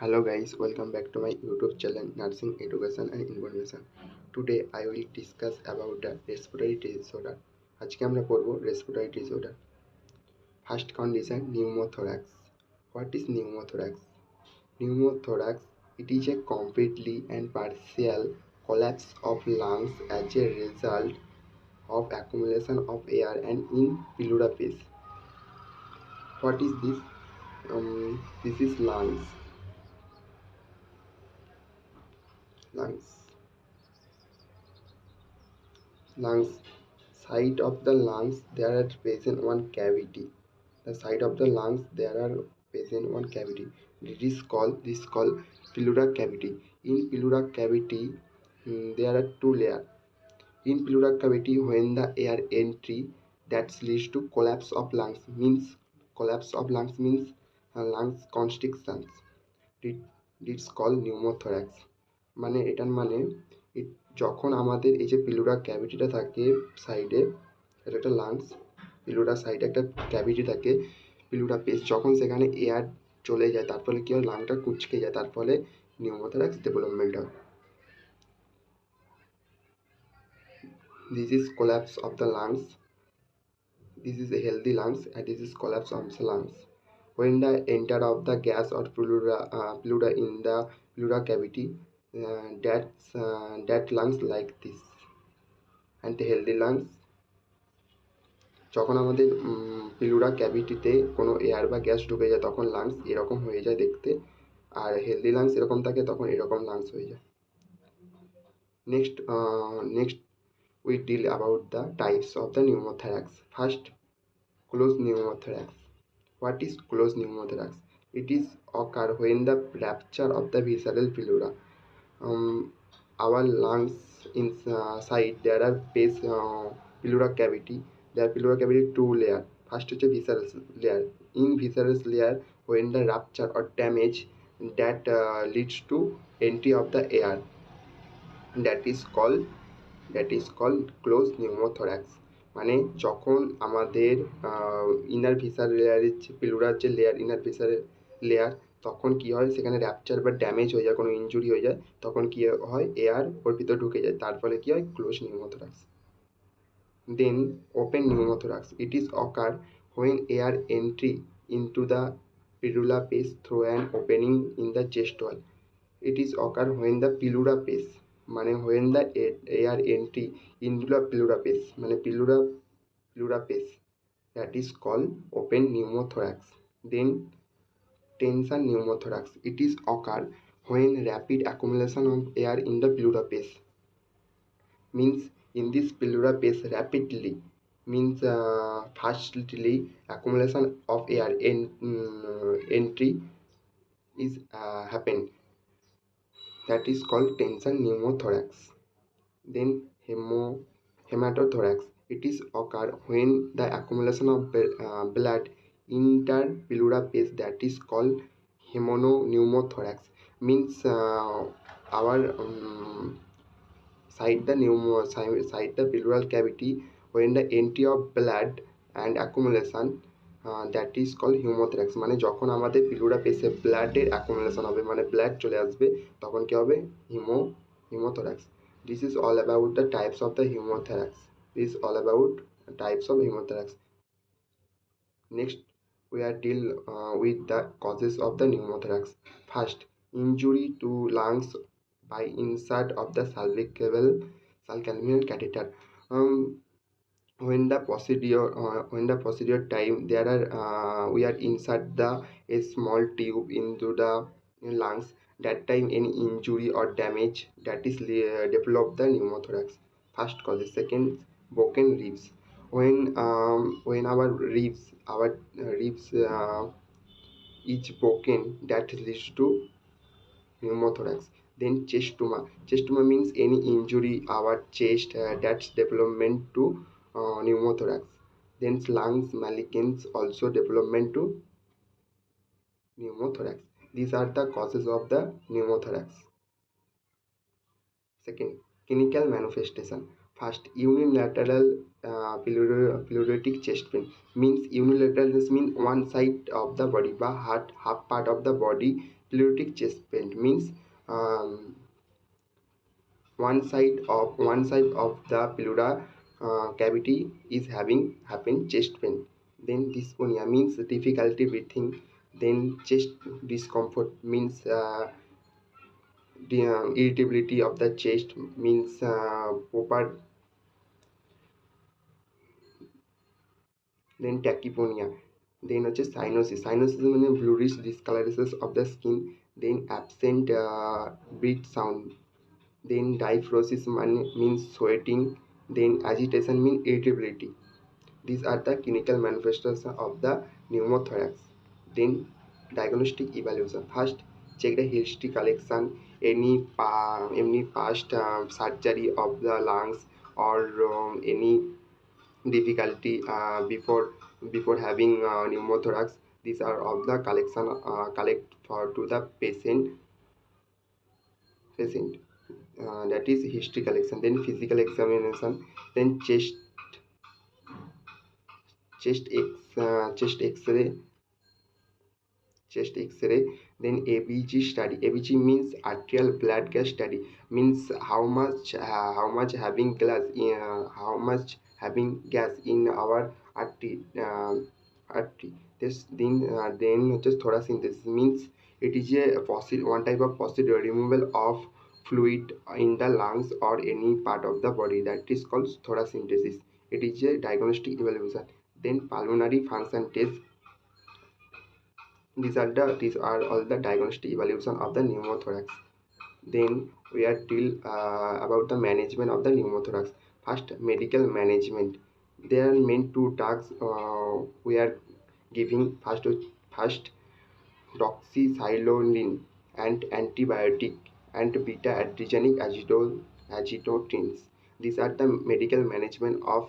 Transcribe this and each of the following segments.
Hello guys, welcome back to my YouTube channel Nursing Education and Information. Today I will discuss about the respiratory disorder. আজকে আমরা পড়ব respiratory disorder. First condition pneumothorax. What is pneumothorax? Pneumothorax, it is a completely and partial collapse of lungs as a result of accumulation of air and in pleural space. What is this? This is lungs. Lungs. Side of the lungs there are present one cavity. The side of the lungs there are present one cavity. This called pleural cavity. In pleural cavity there are two layers. In pleural cavity, when the air entry that leads to collapse of lungs means lungs constrictions. It's called pneumothorax. মানে এটার মানে যখন আমাদের এই যে plural ক্যাভিটিটা থাকে সাইডে, এটা একটা লাংস, প্লুরাল সাইডে একটা ক্যাভিটি থাকে প্লুরাল পেস, যখন সেখানে এয়ার চলে যায় তার ফলে কী হয়, লাংটা কুঁচকে যায়, তার ফলে নিউমোথোরাক্স ডেভেলপমেন্ট হয়। This is collapse of the lungs. This is a healthy lungs and this is collapse of the lungs. When the enter of the gas or pleura in the pleural cavity, that lungs like this, and the healthy lungs, যখন আমাদের plural ক্যাভিটিতে কোনো air বা gas ঢুকে যায় তখন lungs এরকম হয়ে যায় দেখতে, আর হেলদি লাংস এরকম থাকে তখন এরকম লাংস হয়ে যায়। Next we deal about the types of the pneumothorax. First, closed pneumothorax. What is closed pneumothorax? It is occur when the rupture of the visceral pleura. Our lungs inside there are base pleural cavity. There are pleural cavity two layer. First is visceral layer. In visceral layer, when the rupture or damage that leads to entry of the air, that is called closed pneumothorax. মানে যখন আমাদের inner visceral লেয়ারের যে প্লুরার যে layer, inner visceral layer, তখন কি হয়, সেখানে র্যাপচার বা ড্যামেজ হয়ে যায়, কোনো ইনজুরি হয়ে যায়, তখন কি হয়, এয়ার ওর ভিতরে ঢুকে যায়, তার ফলে কি হয়, close pneumothorax. Then open pneumothorax. It is occur when air entry into the pleural space through an opening in the chest wall. It is occur when the pleural space, মানে when the air entry into the pleural space, মানে pleural space, that is called open pneumothorax. Then tension pneumothorax. It is occur when rapid accumulation of air in the pleural space, means in this pleural space rapidly, means fastly accumulation of air entry is happen, that is called tension pneumothorax. Then hematothorax. It is occur when the accumulation of blood enter pleural space, that is called pneumothorax. Means our side the pleural cavity, when the entry of blood and accumulation, that is called pneumothorax. মানে যখন আমাদের plural স্পেসে ব্লাডের accumulation হবে, মানে blood চলে আসবে, তখন কি হবে, pneumothorax. This is all about the types of the pneumothorax. This is all about types of pneumothorax. Next, we are deal with the causes of the pneumothorax. First, injury to lungs by insert of the salpingal catheter. When the procedure time, there are we are insert a small tube into the lungs. That time any injury or damage, that is develop the pneumothorax. First cause. Second, broken ribs. When our ribs is broken, that leads to pneumothorax. Then chest tumor means any injury our chest, that's development to pneumothorax. Then lungs malignance, also development to pneumothorax. These are the causes of the pneumothorax. Second, clinical manifestation. First, unilateral pleuritic chest pain. Means unilateral means one side of the body বা half part of the body Pleuritic chest pain means one side of the pleura cavity is having happen chest pain. Then dyspnea means difficulty breathing. Then chest discomfort means the irritability of the chest means proper. Then tachypnea, then হচ্ছে cyanosis মানে bluish discoloration of the skin, then absent breath sound, then diaphoresis means sweating, then agitation means irritability. These are the clinical manifestations of the pneumothorax. Then diagnostic evaluation. First, check the history collection, any past surgery of the lungs or any difficulty before having pneumothorax. These are of the collection collect for to the patient that is history collection. Then physical examination, then chest x-ray, then ABG study. ABG means arterial blood gas study, means how much having gas in our artery. Then just thoracosynthesis means it is a one type of procedure removal of fluid in the lungs or any part of the body, that is called thoracosynthesis. It is a diagnostic evaluation. Then pulmonary function test. These are all the diagnostic evaluation of the pneumothorax. Then we are till about the management of the pneumothorax. First, medical management. There are main two tasks we are giving. First doxycycline and antibiotic and beta adrenergic agitotins. These are the medical management of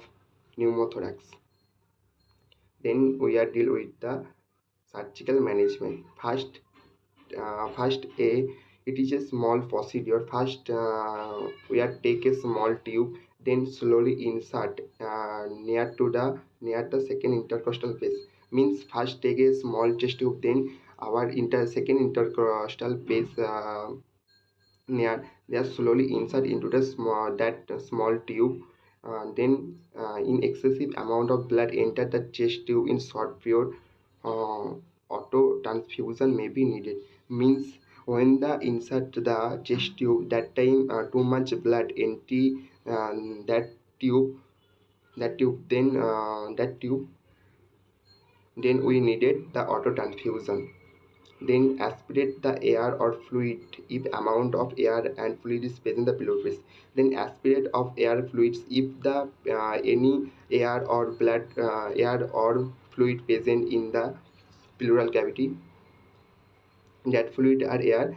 pneumothorax. Then we are deal with the surgical management. First a it is a small procedure. First we are take a small tube, then slowly insert near the second intercostal phase. Means first take a small chest tube, then our second intercostal phase near, they are slowly insert into the small tube. Then in excessive amount of blood enter the chest tube in short period, uh, auto transfusion may be needed. Means when the insert the chest tube, that time too much blood empty that tube then we needed the auto transfusion. Then aspirate the air or fluid if amount of air and fluid is present in the pleuris. Then aspirate of air fluids if the any air or fluid present in the pleural cavity, that fluid or air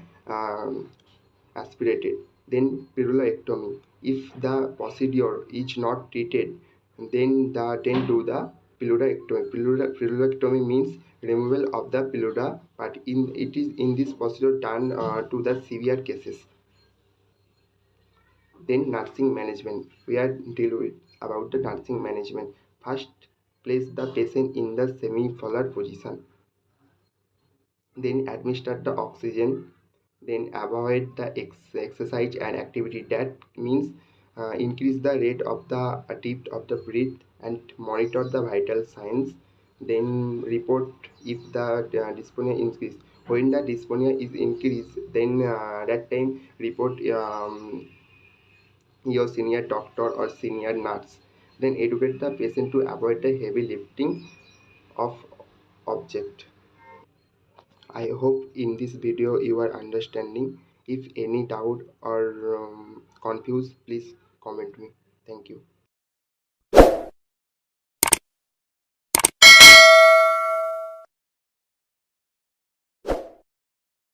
aspirated. Then pleurolectomy. If the procedure is not treated, then do the pleurolectomy. Pleurolectomy means removal of the pleura, but it is in this procedure done to the severe cases. Then nursing management. We are deal with about the nursing management. First, place the patient in the semi-polar position. Then administer the oxygen. Then avoid the exercise and activity, that means increase the rate of the depth of the breath and monitor the vital signs. Then report if the dyspnea increase. When the dyspnea is increased, then that time report your senior doctor or senior nurse. Then educate the patient to avoid the heavy lifting of object. I hope in this video you are understanding. If any doubt or confused, please comment me. Thank you.